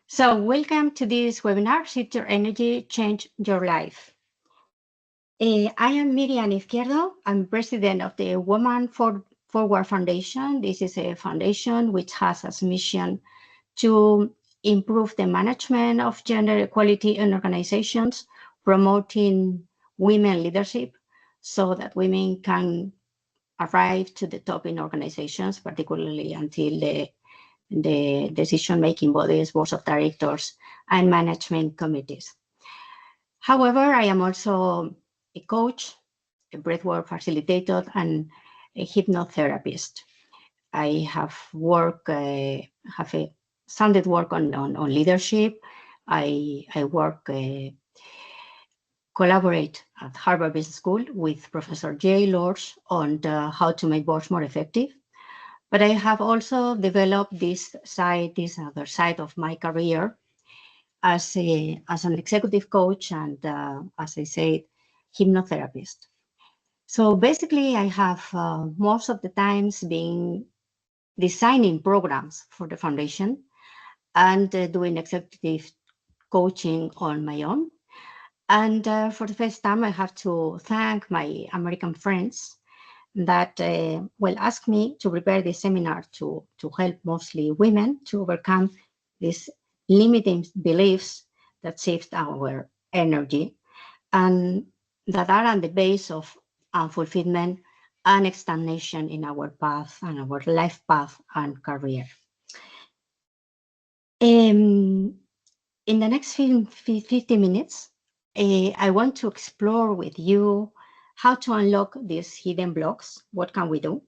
So welcome to this webinar, Shift Your Energy, Change Your Life. I am Miriam Izquierdo. I'm president of the Women Forward Foundation. This is a foundation which has as mission to improve the management of gender equality in organizations, promoting women leadership so that women can arrive to the top in organizations, particularly until the decision-making bodies, boards of directors, and management committees. However, I am also a coach, a breathwork facilitator, and a hypnotherapist. I have sounded work on leadership. I collaborate at Harvard Business School with Professor Jay Lorsch on how to make boards more effective. But I have also developed this other side of my career as an executive coach and, as I said, hypnotherapist. So basically, I have most of the times been designing programs for the foundation and doing executive coaching on my own. And for the first time, I have to thank my American friends that asked me to prepare this seminar to help mostly women to overcome these limiting beliefs that shift our energy and that are on the base of unfulfillment and stagnation in our path and our life path and career. In the next 50 minutes, I want to explore with you how to unlock these hidden blocks. What can we do?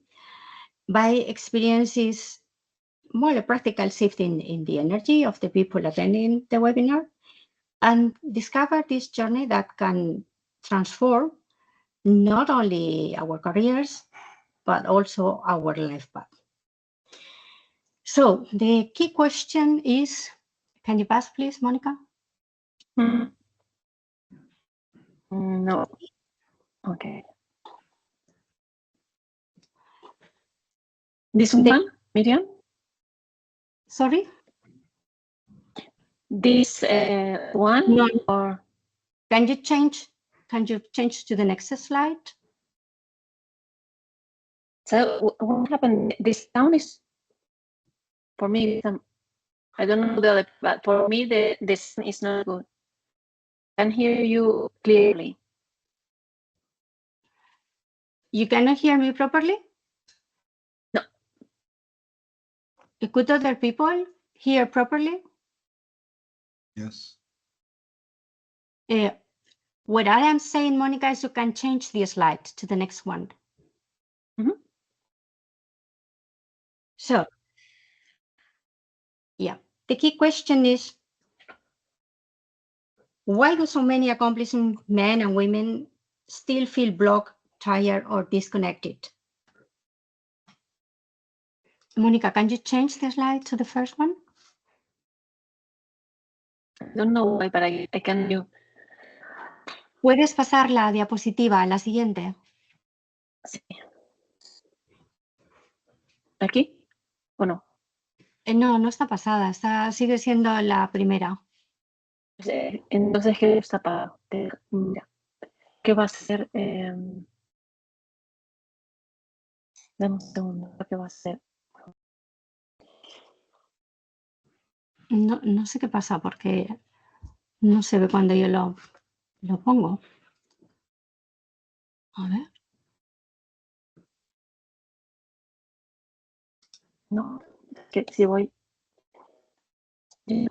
By experiences, more a practical shift in the energy of the people attending the webinar, and discover this journey that can transform not only our careers, but also our life path. So the key question is, can you pass please, Monica? No. Okay. This one, Miriam? Sorry? This one? No. Or Can you change to the next slide? So what happened? This sound is, for me, I don't know the other, but for me, this is not good. I can hear you clearly. You cannot hear me properly? No. Could other people hear properly? Yes. What I am saying, Monica, is you can change the slide to the next one. Mm-hmm. So, yeah, the key question is, why do so many accomplished men and women still feel blocked, tired, or disconnected? Monica, can you change the slide to the first one? I don't know why, but I can do. ¿Puedes pasar la diapositiva a la siguiente? Sí. ¿Aquí? ¿O no? No, no está pasada, sigue siendo la primera. Entonces, ¿qué está apagado? Mira, ¿qué va a ser? Dame un segundo, ¿qué va a ser? No sé qué pasa porque no se ve cuando yo lo pongo. A ver. No, que si voy.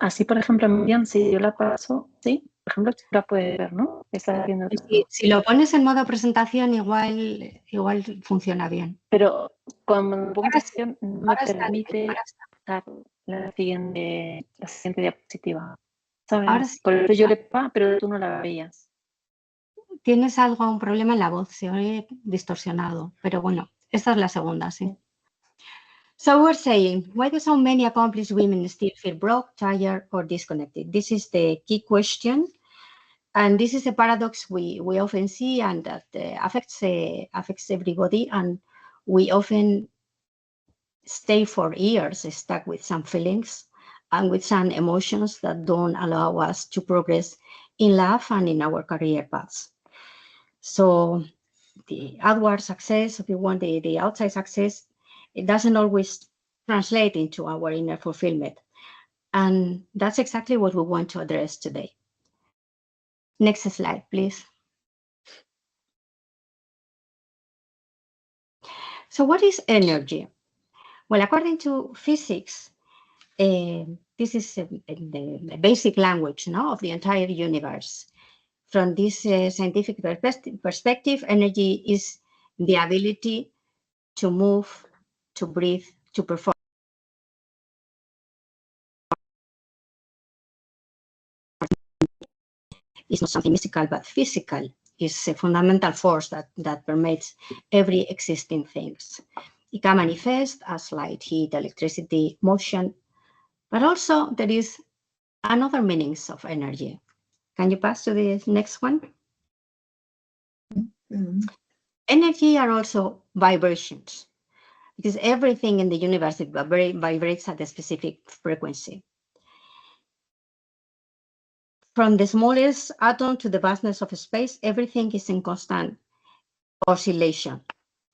Así, por ejemplo, Miriam, si yo la paso, sí, por ejemplo, la puede ver, ¿no? Está haciendo Si lo pones en modo presentación, igual funciona bien. Pero cuando pongo presentación, no me Ahora permite pasar la siguiente diapositiva. ¿Sabes? Ahora sí. Por eso yo le pero tú no la veías. Tienes un problema en la voz, se oye distorsionado, pero bueno, esta es la segunda, sí. So we're saying, why do so many accomplished women still feel broke, tired, or disconnected? This is the key question. And this is a paradox we often see and that affects everybody. And we often stay for years stuck with some feelings and with some emotions that don't allow us to progress in life and in our career paths. So the outward success, if you want the outside success, it doesn't always translate into our inner fulfillment. And that's exactly what we want to address today. Next slide, please. So what is energy? Well, according to physics, this is the basic language of the entire universe. From this scientific perspective, energy is the ability to move, to breathe, to perform. It's not something mystical, but physical. It's a fundamental force that permeates every existing thing. It can manifest as light, heat, electricity, motion, but also there is another meanings of energy. Can you pass to the next one? Mm. Energy are also vibrations, because everything in the universe vibrates at a specific frequency. From the smallest atom to the vastness of space, everything is in constant oscillation.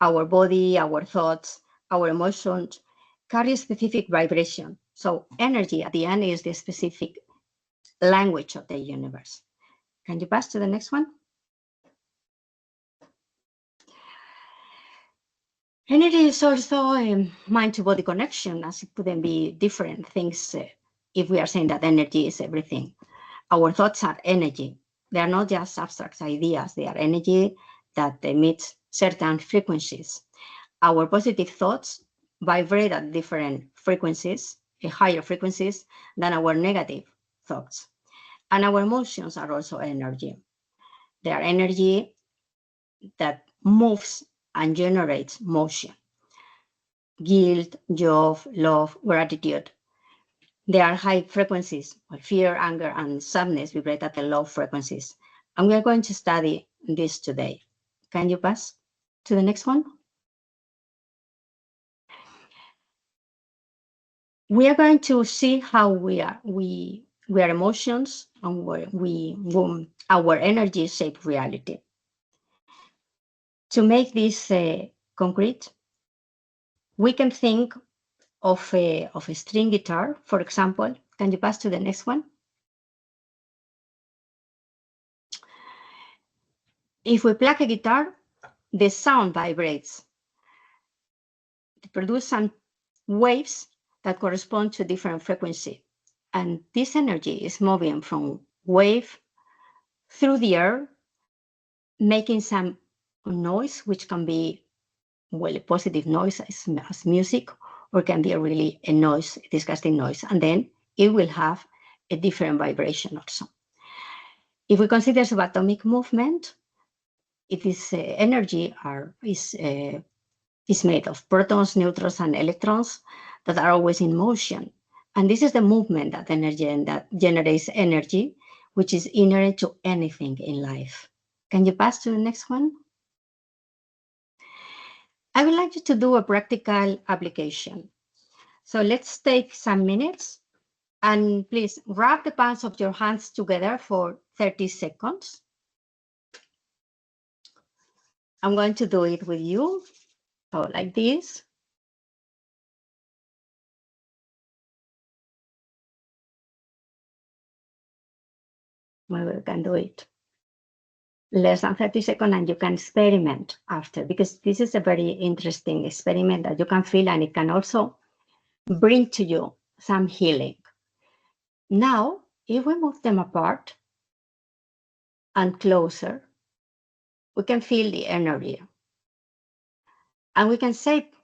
Our body, our thoughts, our emotions carry a specific vibration. So energy at the end is the specific language of the universe. Can you pass to the next one? Energy is also a mind-to-body connection, as it couldn't be different things if we are saying that energy is everything. Our thoughts are energy. They are not just abstract ideas. They are energy that emits certain frequencies. Our positive thoughts vibrate at different frequencies, higher frequencies than our negative thoughts. And our emotions are also energy. They are energy that moves and generates motion. Guilt, joy, love, gratitude. They are high frequencies. Fear, anger, and sadness vibrate at the low frequencies. And we are going to study this today. Can you pass to the next one? We are going to see how our emotions and our energy shape reality. To make this concrete, we can think of a string guitar, for example. Can you pass to the next one? If we pluck a guitar, the sound vibrates. It produces some waves that correspond to different frequency. And this energy is moving from wave through the air, making some noise, which can be, well, a positive noise as music, or can be really a noise, a disgusting noise. And then it will have a different vibration also. If we consider subatomic movement, it is energy is made of protons, neutrons, and electrons that are always in motion. And this is the movement that generates energy, which is inherent to anything in life. Can you pass to the next one? I would like you to do a practical application. So let's take some minutes and please wrap the palms of your hands together for 30 seconds. I'm going to do it with you. So like this. Maybe we can do it less than 30 seconds and you can experiment after, because this is a very interesting experiment that you can feel and it can also bring to you some healing. Now, if we move them apart and closer, we can feel the energy. And we can shape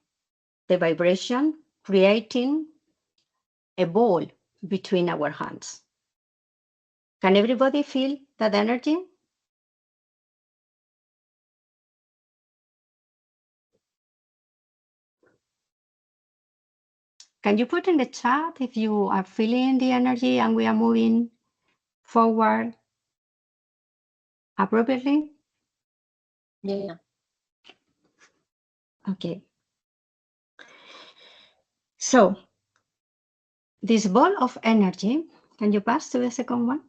the vibration, creating a ball between our hands. Can everybody feel that energy? Can you put in the chat if you are feeling the energy and we are moving forward appropriately? Yeah. Okay. So This ball of energy, can you pass to the second one?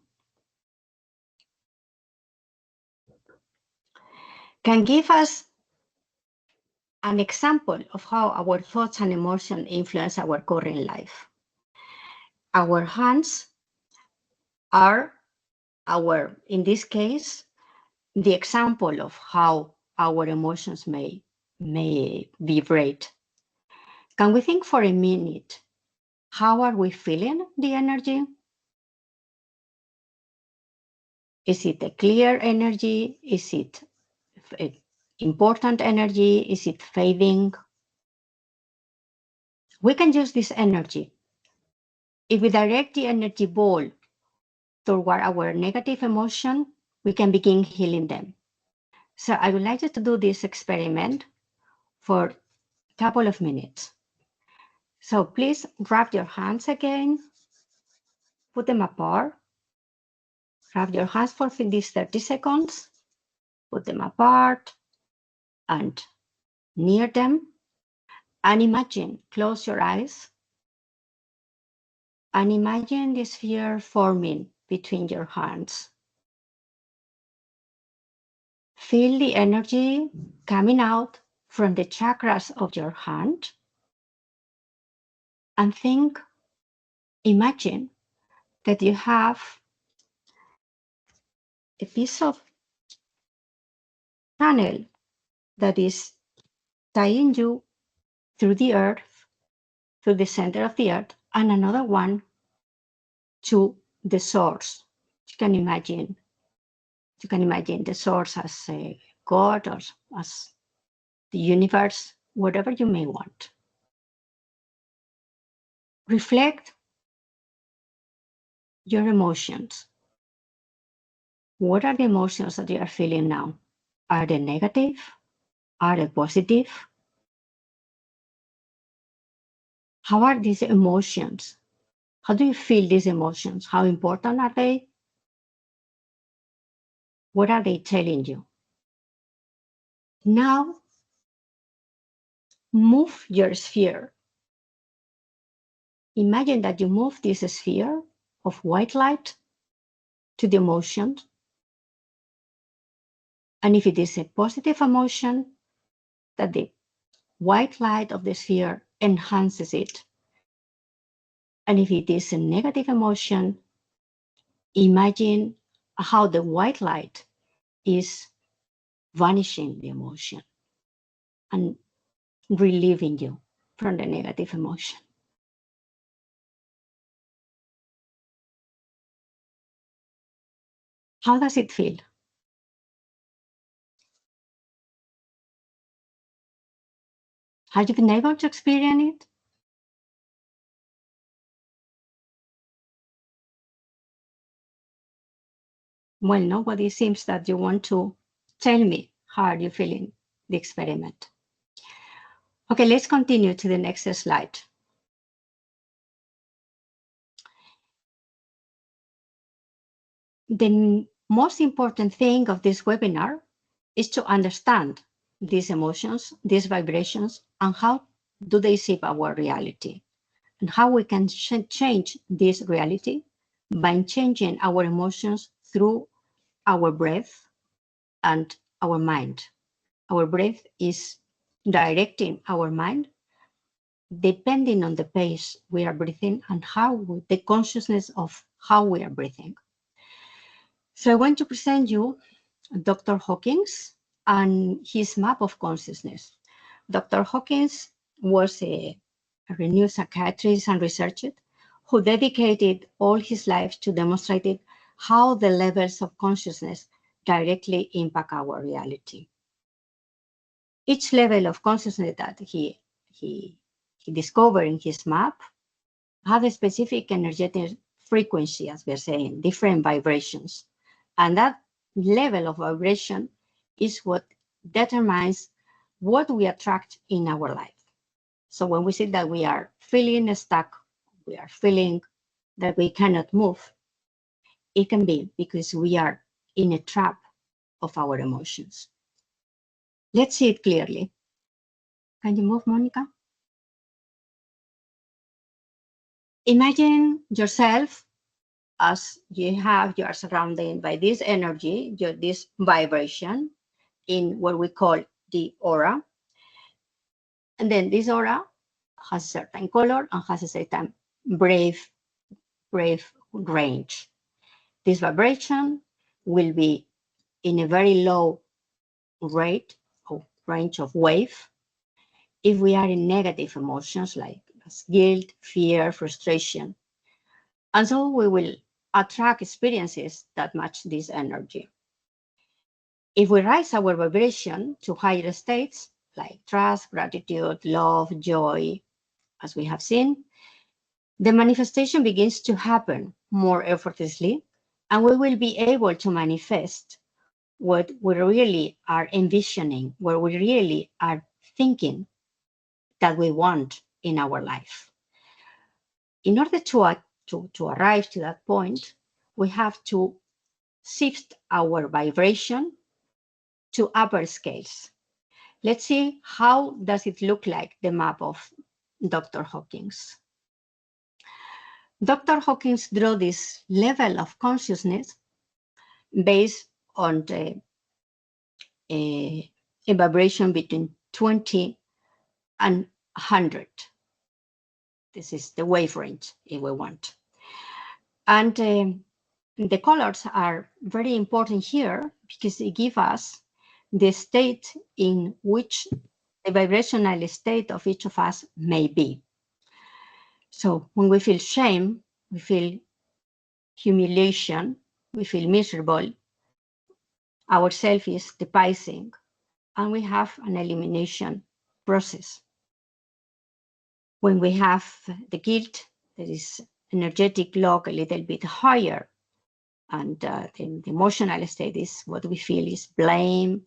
Can give us an example of how our thoughts and emotions influence our current life. Our hands are in this case, the example of how our emotions may vibrate. Can we think for a minute, how are we feeling the energy? Is it a clear energy? Is it important energy? Is it fading? We can use this energy. If we direct the energy ball toward our negative emotion, we can begin healing them. So I would like you to do this experiment for a couple of minutes. So please wrap your hands again, put them apart, wrap your hands for these 30 seconds, put them apart and near them, and imagine, close your eyes, and imagine the sphere forming between your hands. Feel the energy coming out from the chakras of your hand, and think, imagine that you have a piece of channel that is tying you through the earth, to the center of the earth, and another one to the source. You can imagine the source as a God or as the universe, whatever you may want. Reflect your emotions. What are the emotions that you are feeling now? Are they negative? Are they positive? How are these emotions? How do you feel these emotions? How important are they? What are they telling you? Now, move your sphere. Imagine that you move this sphere of white light to the emotions. And if it is a positive emotion, that the white light of the sphere enhances it. And if it is a negative emotion, imagine how the white light is vanishing the emotion and relieving you from the negative emotion. How does it feel? Have you been able to experience it? Well, nobody seems that you want to tell me how are you feeling the experiment. Okay, let's continue to the next slide. The most important thing of this webinar is to understand these emotions, these vibrations, and how do they shape our reality, and how we can change this reality by changing our emotions through our breath and our mind. Our breath is directing our mind depending on the pace we are breathing and the consciousness of how we are breathing. So I want to present you Dr. Hawkins and his map of consciousness. Dr. Hawkins was a renowned psychiatrist and researcher who dedicated all his life to demonstrating how the levels of consciousness directly impact our reality. Each level of consciousness that he discovered in his map had a specific energetic frequency, as we're saying, different vibrations. And that level of vibration is what determines what we attract in our life. So when we say that we are feeling stuck, we are feeling that we cannot move, it can be because we are in a trap of our emotions. Let's see it clearly. Can you move, Monica? Imagine yourself as you are surrounded by this energy, this vibration in what we call the aura. And then this aura has a certain color and has a certain brave range. This vibration will be in a very low rate or range of wave if we are in negative emotions like guilt, fear, frustration. And so we will attract experiences that match this energy. If we raise our vibration to higher states like trust, gratitude, love, joy, as we have seen, the manifestation begins to happen more effortlessly, and we will be able to manifest what we really are envisioning, what we really are thinking that we want in our life. In order to arrive to that point, we have to shift our vibration to upper scales. Let's see how does it look like, the map of Dr. Hawkins. Dr. Hawkins drew this level of consciousness based on a vibration between 20 and 100. This is the wave range, if we want. And the colors are very important here because they give us the state in which the vibrational state of each of us may be. So when we feel shame, we feel humiliation, we feel miserable, our self is depising, and we have an elimination process. When we have the guilt, there is energetic log a little bit higher, and the emotional state is what we feel is blame,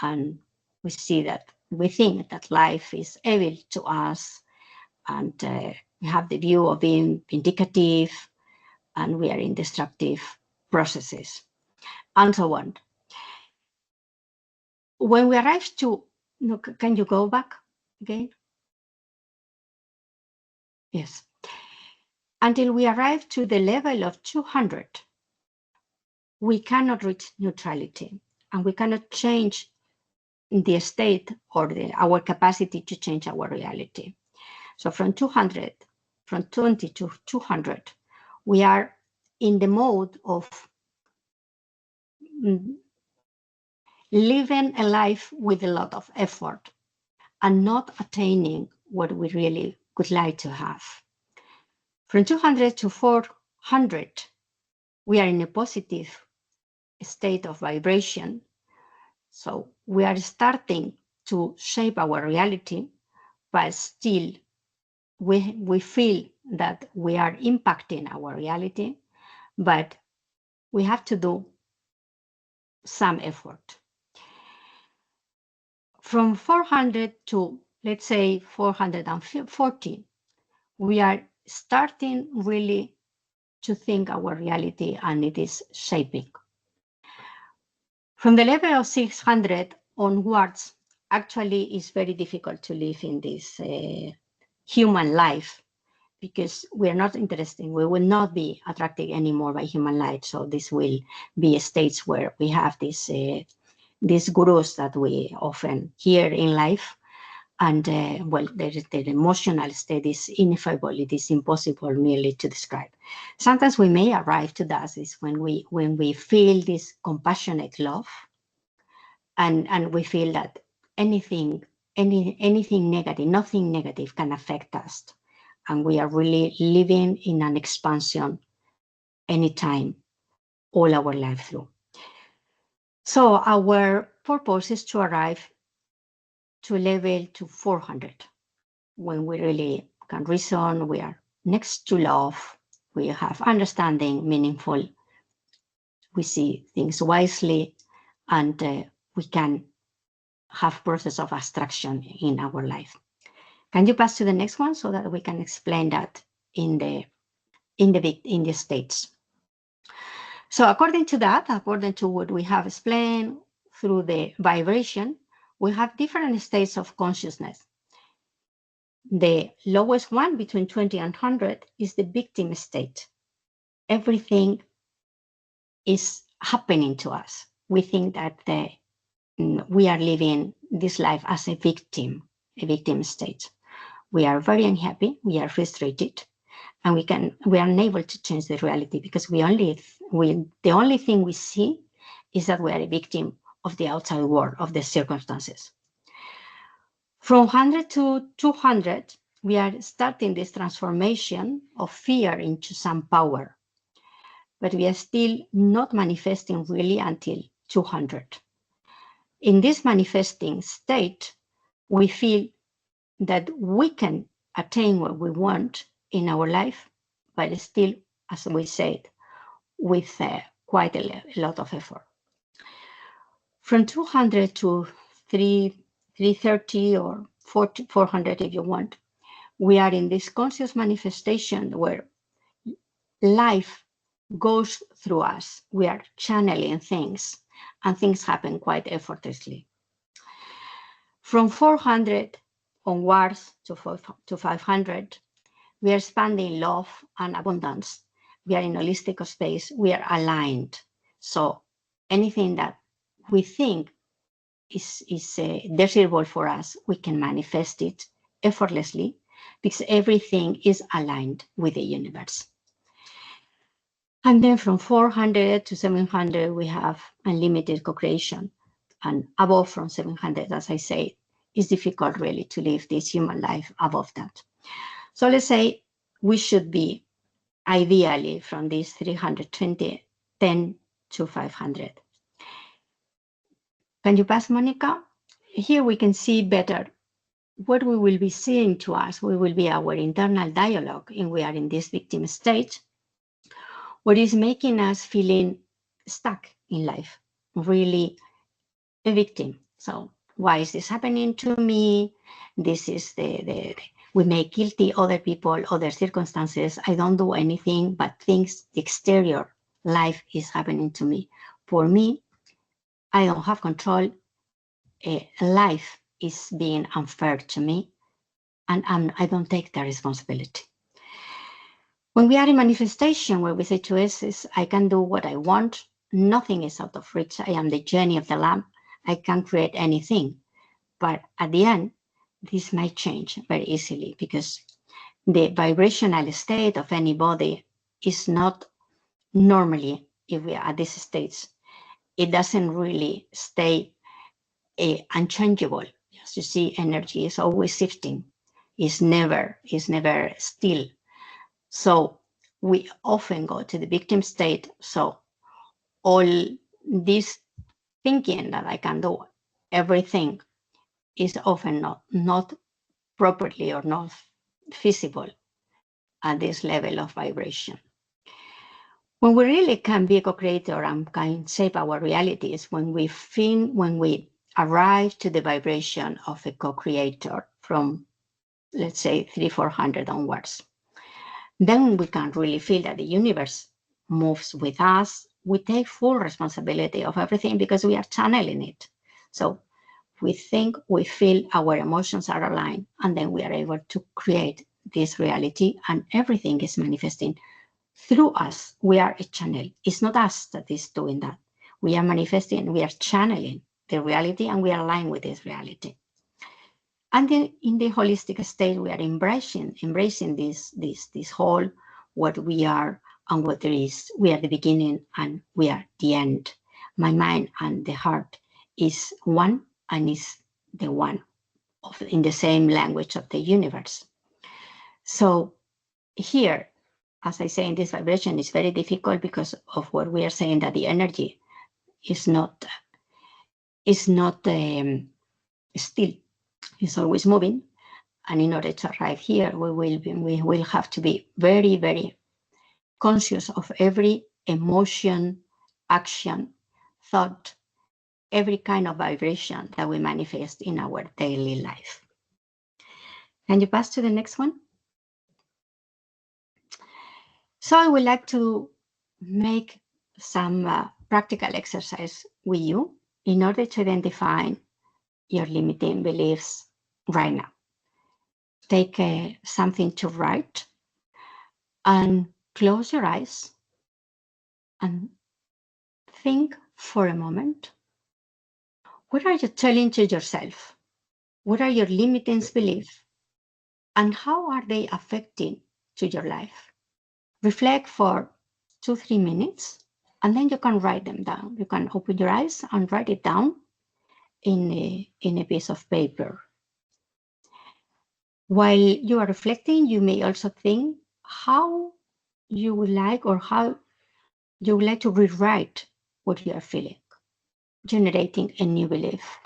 and we see that we think that life is evil to us, and we have the view of being vindicative, and we are in destructive processes, and so on. When we arrive to, no, can you go back again? Yes. Until we arrive to the level of 200, we cannot reach neutrality, and we cannot change the state or our capacity to change our reality. So from 20 to 200, we are in the mode of living a life with a lot of effort and not attaining what we really would like to have. From 200 to 400, we are in a positive state of vibration. So we are starting to shape our reality, but still we feel that we are impacting our reality, but we have to do some effort. From 400 to, let's say, 440, we are starting really to think our reality, and it is shaping. From the level of 600 onwards, actually it's very difficult to live in this human life, because we are not interested, we will not be attracted anymore by human life. So this will be states where we have these gurus that we often hear in life. And well, the emotional state is ineffable. It is impossible merely to describe. Sometimes we may arrive to that is when we feel this compassionate love, and we feel that anything negative, nothing negative can affect us. And we are really living in an expansion anytime, all our life through. So our purpose is to arrive to level to 400, when we really can reason, we are next to love, we have understanding, meaningful, we see things wisely, and we can have process of abstraction in our life. Can you pass to the next one so that we can explain that in the states? So according to what we have explained through the vibration, we have different states of consciousness. The lowest one, between 20 and 100, is the victim state. Everything is happening to us. We think that we are living this life as a victim state. We are very unhappy, we are frustrated, and we are unable to change the reality because the only thing we see is that we are a victim of the outside world, of the circumstances. From 100 to 200, we are starting this transformation of fear into some power, but we are still not manifesting really until 200. In this manifesting state, we feel that we can attain what we want in our life, but still, as we said, with quite a lot of effort. From 200 to 330 or 400 if you want, we are in this conscious manifestation where life goes through us. We are channeling things, and things happen quite effortlessly. From 400 onwards to 500, we are expanding love and abundance. We are in holistic space. We are aligned. So anything that we think is desirable for us, we can manifest it effortlessly because everything is aligned with the universe. And then from 400 to 700, we have unlimited co-creation. And above from 700, as I said, it's difficult really to live this human life above that. So let's say we should be ideally from this 320, 10 to 500. Can you pass, Monica? Here we can see better what we will be seeing to us. We will be our internal dialogue, and we are in this victim state, what is making us feeling stuck in life, really a victim. So why is this happening to me? This is we make guilty other people, other circumstances. I don't do anything, but things, the exterior life is happening to me. For me, I don't have control. Life is being unfair to me, and I don't take the responsibility. When we are in manifestation, where we say to us, I can do what I want, nothing is out of reach. I am the genie of the lamp. I can create anything. But at the end, this might change very easily because the vibrational state of any body is not normally, if we are at these states, it doesn't really stay unchangeable. As you see, energy is always shifting. It's never still. So we often go to the victim state. So all this thinking that I can do everything is often not properly or not feasible at this level of vibration. When we really can be a co-creator and can shape our realities, when we arrive to the vibration of a co-creator from, let's say, 300-400 onwards, then we can really feel that the universe moves with us. We take full responsibility of everything because we are channeling it. So we think, we feel, our emotions are aligned, and then we are able to create this reality, and everything is manifesting through us. We are a channel. It's not us that is doing that. We are manifesting, we are channeling the reality, and we are aligned with this reality. And then in the holistic state, we are embracing this whole, what we are and what there is. We are the beginning and we are the end. My mind and the heart is one, and is the one in the same language of the universe. So here, as I say, in this vibration, is very difficult because of what we are saying, that the energy is not still. It's always moving. And in order to arrive here, we will have to be very, very conscious of every emotion, action, thought, every kind of vibration that we manifest in our daily life. Can you pass to the next one? So I would like to make some practical exercise with you in order to identify your limiting beliefs right now. take something to write and close your eyes and think for a moment. What are you telling to yourself? What are your limiting beliefs? And how are they affecting to your life? Reflect for 2-3 minutes, and then you can write them down. You can open your eyes and write it down in a piece of paper. While you are reflecting, you may also think how you would like or how you would like to rewrite what you are feeling, generating a new belief.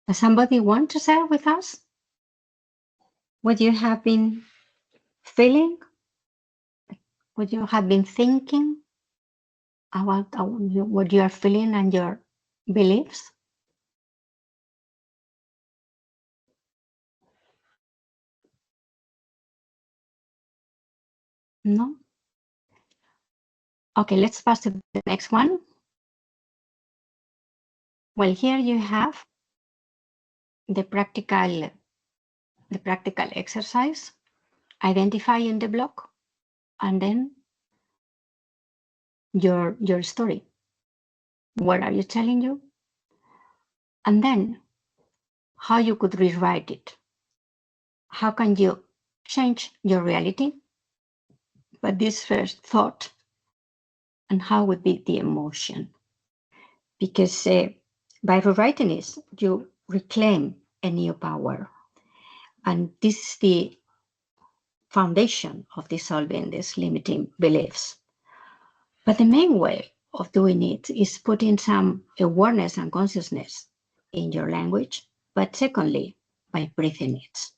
Does somebody want to share with us what you have been feeling, what you have been thinking about what you are feeling and your beliefs? No? Okay, let's pass to the next one. Well, here you have the practical exercise, identifying the block, and then your story. What are you telling you? And then how you could rewrite it. How can you change your reality? But this first thought, and how would be the emotion? Because by rewriting this, you reclaim a new power. And this is the foundation of dissolving these limiting beliefs. But the main way of doing it is putting some awareness and consciousness in your language, but secondly, by breathing it.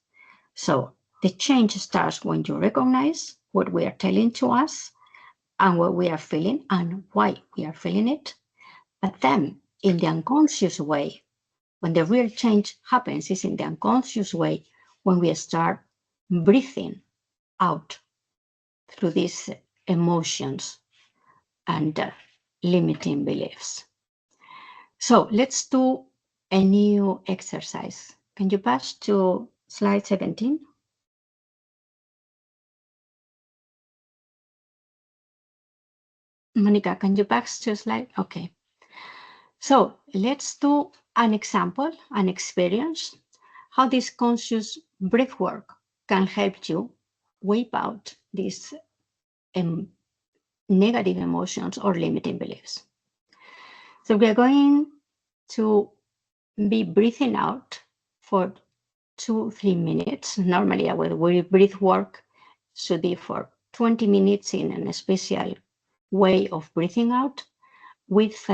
So the change starts when you recognize what we are telling to us and what we are feeling and why we are feeling it. But then in the unconscious way, when the real change happens is in the unconscious way, when we start breathing out through these emotions and limiting beliefs. So let's do a new exercise. Can you pass to slide 17? Monica, can you pass to slide? Okay. So let's do an example, an experience, how this conscious breath work can help you wipe out these negative emotions or limiting beliefs. So we're going to be breathing out for 2-3 minutes. Normally our breath work should be for 20 minutes in a special way of breathing out with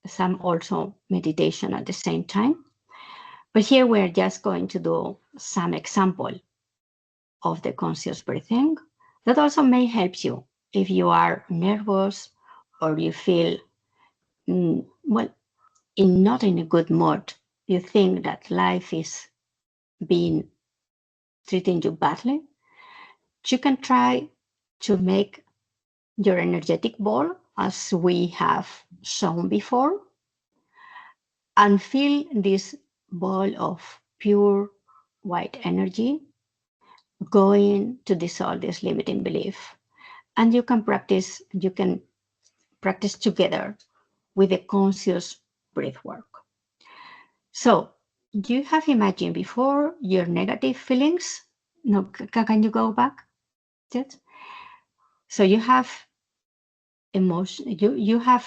some also meditation at the same time. But here we're just going to do some example of the conscious breathing that also may help you if you are nervous or you feel, well, not in a good mood. You think that life is being treating you badly. You can try to make your energetic ball, as we have shown before, and feel this ball of pure white energy going to dissolve this limiting belief. And you can practice together with the conscious breath work. So you have imagined before your negative feelings. No, can you go back? Yes. So you have emotion, you have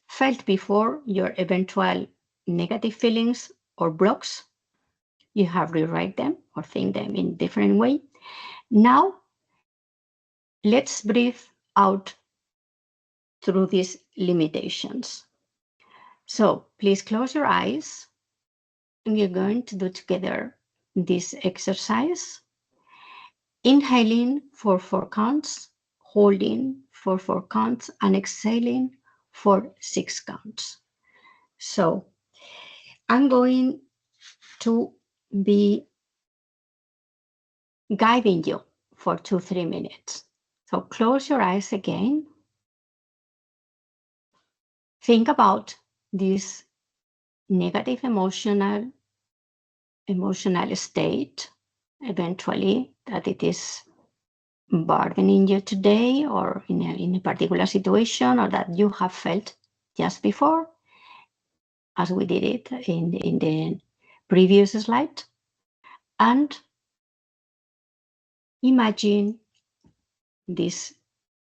felt before your eventual negative feelings or blocks. You have rewrite them or think them in different way. Now, let's breathe out through these limitations. So please close your eyes, and we're going to do together this exercise. Inhaling for 4 counts, holding for 4 counts, and exhaling for 6 counts. So I'm going to be guiding you for 2-3 minutes. So close your eyes again. Think about this negative emotional state, eventually, that it is burdening you today or in a particular situation, or that you have felt just before, as we did it in the previous slide. And imagine this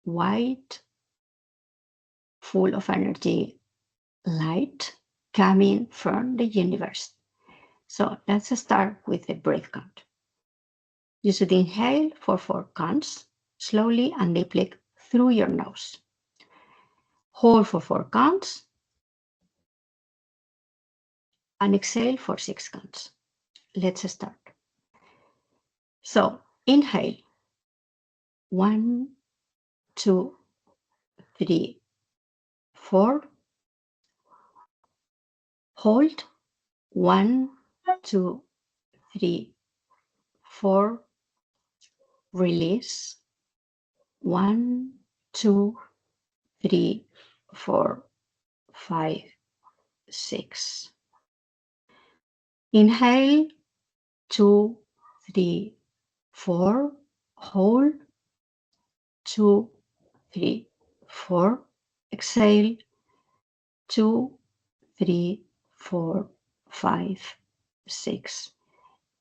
white, full of energy light coming from the universe. So let's start with the breath count. You should inhale for 4 counts, slowly and deeply through your nose. Hold for 4 counts, and exhale for 6 counts. Let's start. So inhale, 1, 2, 3, 4. Hold, 1, 2, 3, 4. Release, 1, 2, 3, 4, 5, 6. Inhale, 2, 3, 4. Hold, 2, 3, 4. Exhale, 2, 3, 4, 5, 6.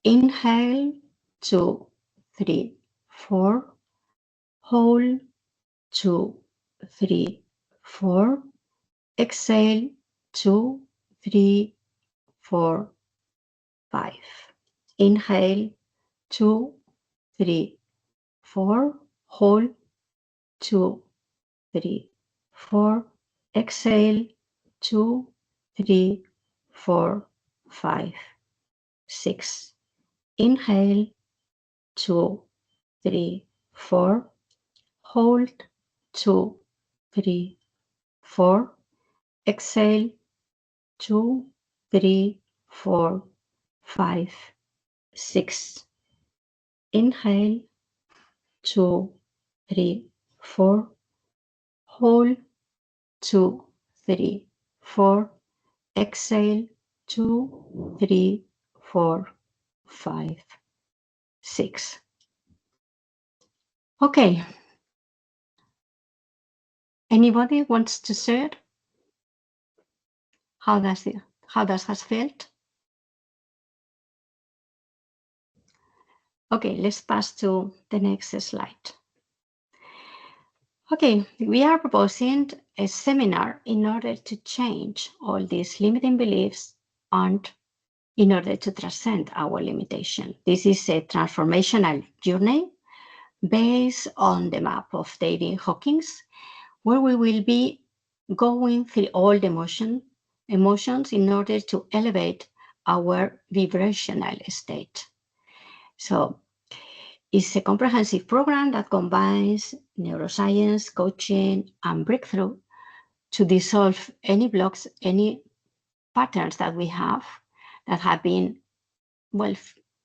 Inhale, 2, 3, 4. Hold, 2, 3, 4. Exhale, 2, 3, 4, 5. Inhale, 2, 3, 4. Hold, 2, 3, 4. Exhale, 2, 3, 4, 5, 6. Inhale, 2, 3, 4. Hold, 2, 3, 4. Exhale, 2, 3, 4, 5, 6. Inhale, 2, 3, 4. Hold, 2, 3, 4. Exhale, 2, 3, 4, 5, 6. Okay. Anybody wants to share? How does has felt? Okay, let's pass to the next slide. Okay, we are proposing a seminar in order to change all these limiting beliefs and in order to transcend our limitation. This is a transformational journey based on the map of David Hawkins, where we will be going through all the emotions in order to elevate our vibrational state. So it's a comprehensive program that combines neuroscience, coaching, and breakthrough to dissolve any blocks, any patterns that we have that have been, well,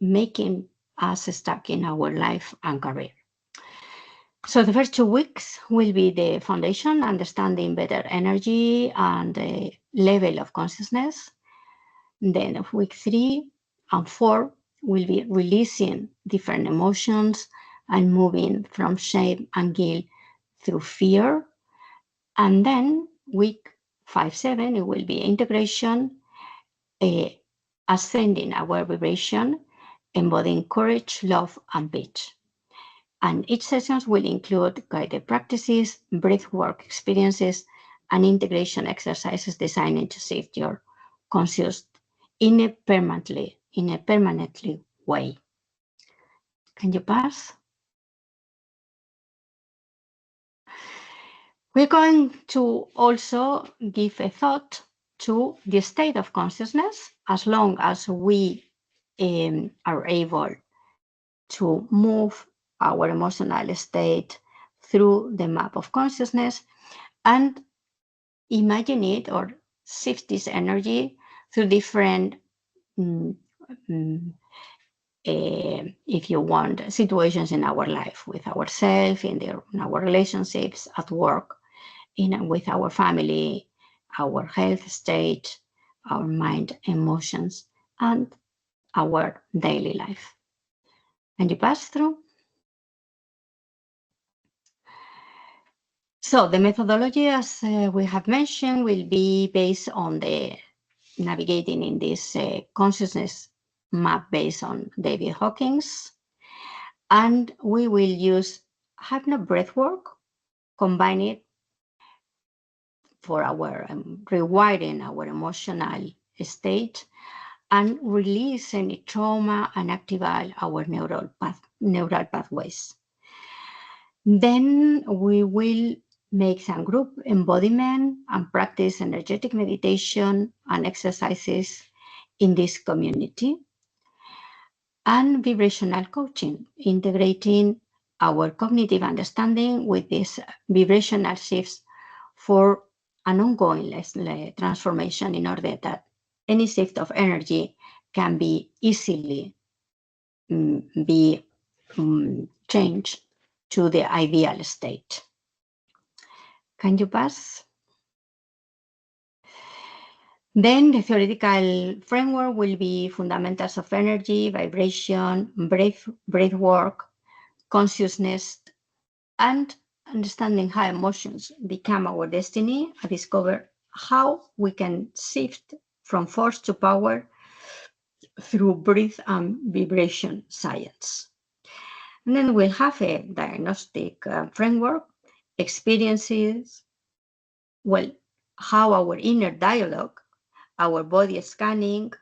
making us stuck in our life and career. So the first 2 weeks will be the foundation, understanding better energy and the level of consciousness. Then week 3 and 4 will be releasing different emotions and moving from shame and guilt through fear. And then week 5, 7, it will be integration, ascending our vibration, embodying courage, love, and peace. And each session will include guided practices, breathwork experiences, and integration exercises designed to shift your conscious in a permanently way. Can you pass? We're going to also give a thought to the state of consciousness as long as we are able to move our emotional state through the map of consciousness and imagine it or shift this energy through different, if you want, situations in our life with ourselves, in our relationships, at work, with our family, our health state, our mind, emotions, and our daily life. And you pass through. So the methodology, as we have mentioned, will be based on the navigating in this consciousness map based on David Hawkins. And we will use hypno breathwork, combine it for our rewiring our emotional state and release any trauma and activate our neural pathways. Then we will make some group embodiment and practice energetic meditation and exercises in this community. And vibrational coaching, integrating our cognitive understanding with these vibrational shifts for an ongoing transformation in order that any shift of energy can be easily changed to the ideal state. Can you pass? Then the theoretical framework will be fundamentals of energy, vibration, breath work, consciousness, and understanding how emotions become our destiny, and discover how we can shift from force to power through breath and vibration science. And then we'll have a diagnostic framework, experiences, well, how our inner dialogue, our body scanning,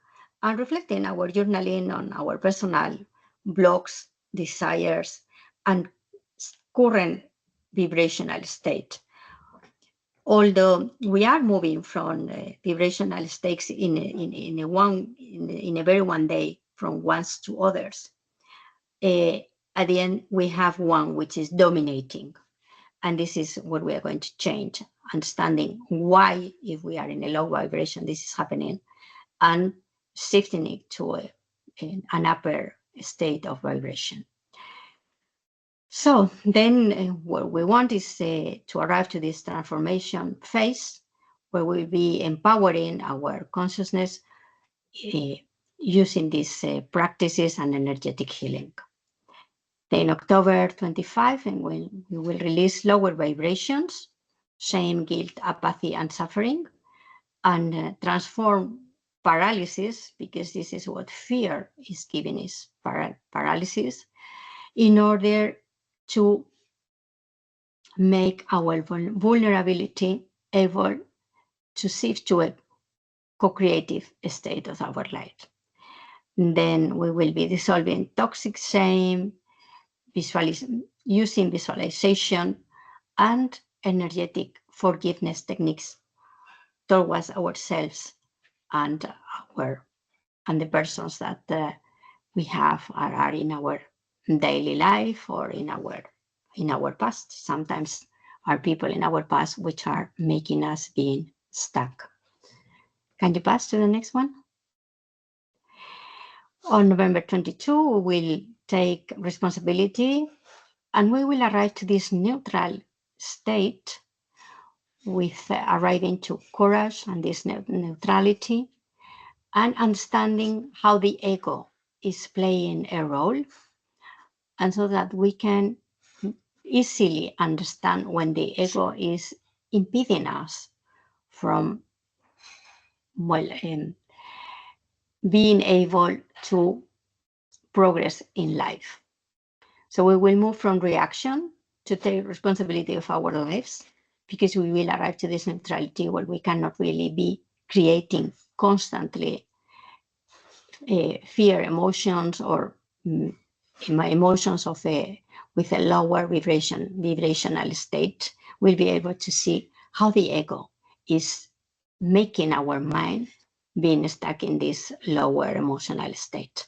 and reflecting our journaling on our personal blocks, desires, and current vibrational state. Although we are moving from vibrational states in a very one day from ones to others, at the end we have one which is dominating, and this is what we are going to change, understanding why, if we are in a low vibration, this is happening, and shifting it to an upper state of vibration. So then what we want is to arrive to this transformation phase where we'll be empowering our consciousness using these practices and energetic healing. Then October 25, and we will release lower vibrations, shame, guilt, apathy, and suffering, and transform paralysis, because this is what fear is giving us, paralysis, in order to make our vulnerability able to shift to a co-creative state of our life. And then we will be dissolving toxic shame, using visualization, and energetic forgiveness techniques towards ourselves and the persons that we have are in our daily life or in our past. Sometimes are people in our past which are making us being stuck. Can you pass to the next one? On November 22, we will take responsibility and we will arrive to this neutral state with arriving to courage and this neutrality and understanding how the ego is playing a role, and so that we can easily understand when the ego is impeding us from being able to progress in life. So we will move from reaction to take responsibility of our lives, because we will arrive to this neutrality where we cannot really be creating constantly fear emotions or emotions of with a lower vibrational state. We'll be able to see how the ego is making our mind being stuck in this lower emotional state.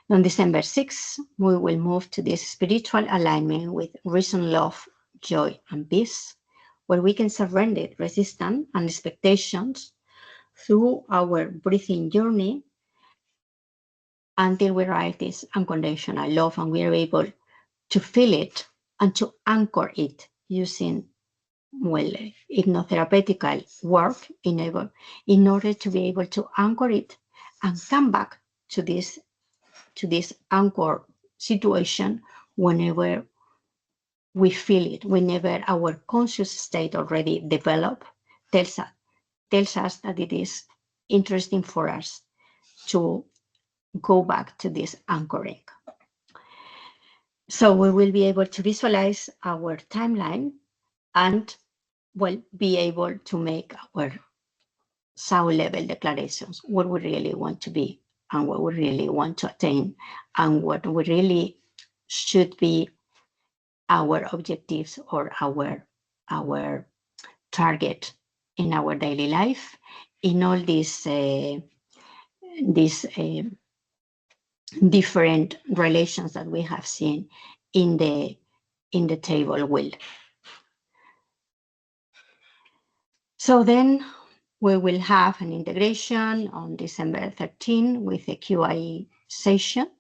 On December 6th, we will move to this spiritual alignment with reason, love, joy, and peace, where we can surrender resistance and expectations through our breathing journey until we arrive this unconditional love, and we are able to feel it and to anchor it using hypnotherapeutical work in order to be able to anchor it and come back to this anchor situation whenever we feel it, whenever our conscious state already developed tells us that it is interesting for us to go back to this anchoring. So we will be able to visualize our timeline and be able to make our soul level declarations, what we really want to be and what we really want to attain and what we really should be our objectives or our target in our daily life in all these different relations that we have seen in the table wheel. So then we will have an integration on December 13 with a QA session.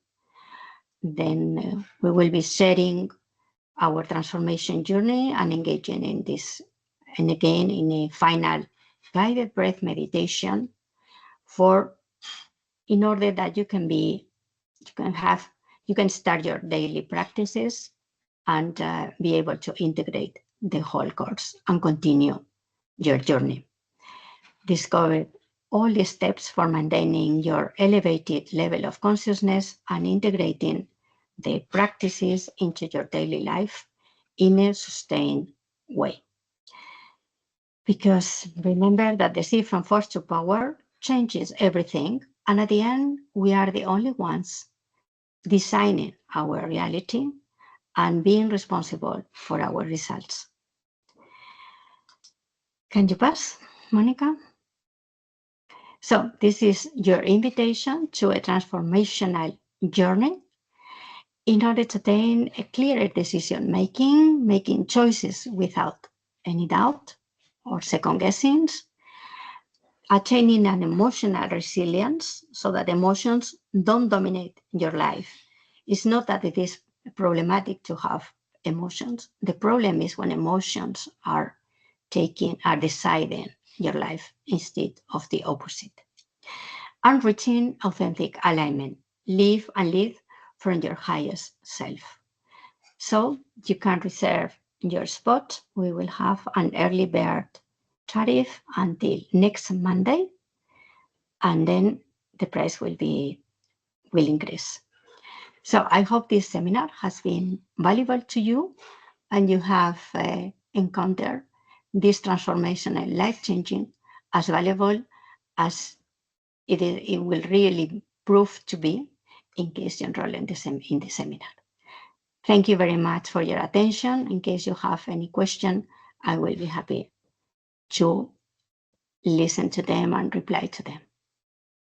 Then we will be sharing our transformation journey and engaging in this, and again in a final guided breath meditation in order that you can start your daily practices and be able to integrate the whole course and continue your journey. Discover all the steps for maintaining your elevated level of consciousness and integrating the practices into your daily life in a sustained way. Because remember that the shift from force to power changes everything, and at the end, we are the only ones designing our reality and being responsible for our results. Can you pass, Monica? So this is your invitation to a transformational journey in order to attain a clearer decision making choices without any doubt or second guessings, attaining an emotional resilience so that emotions don't dominate your life. It's not that it is problematic to have emotions. The problem is when emotions are deciding your life instead of the opposite. And reaching authentic alignment. Live and lead from your highest self. So you can reserve your spot. We will have an early bird tariff until next Monday, and then the price will increase. So I hope this seminar has been valuable to you and you have encountered this transformational, life-changing, as valuable as it will really prove to be in case you enroll in the seminar. Thank you very much for your attention. In case you have any question, I will be happy to listen to them and reply to them.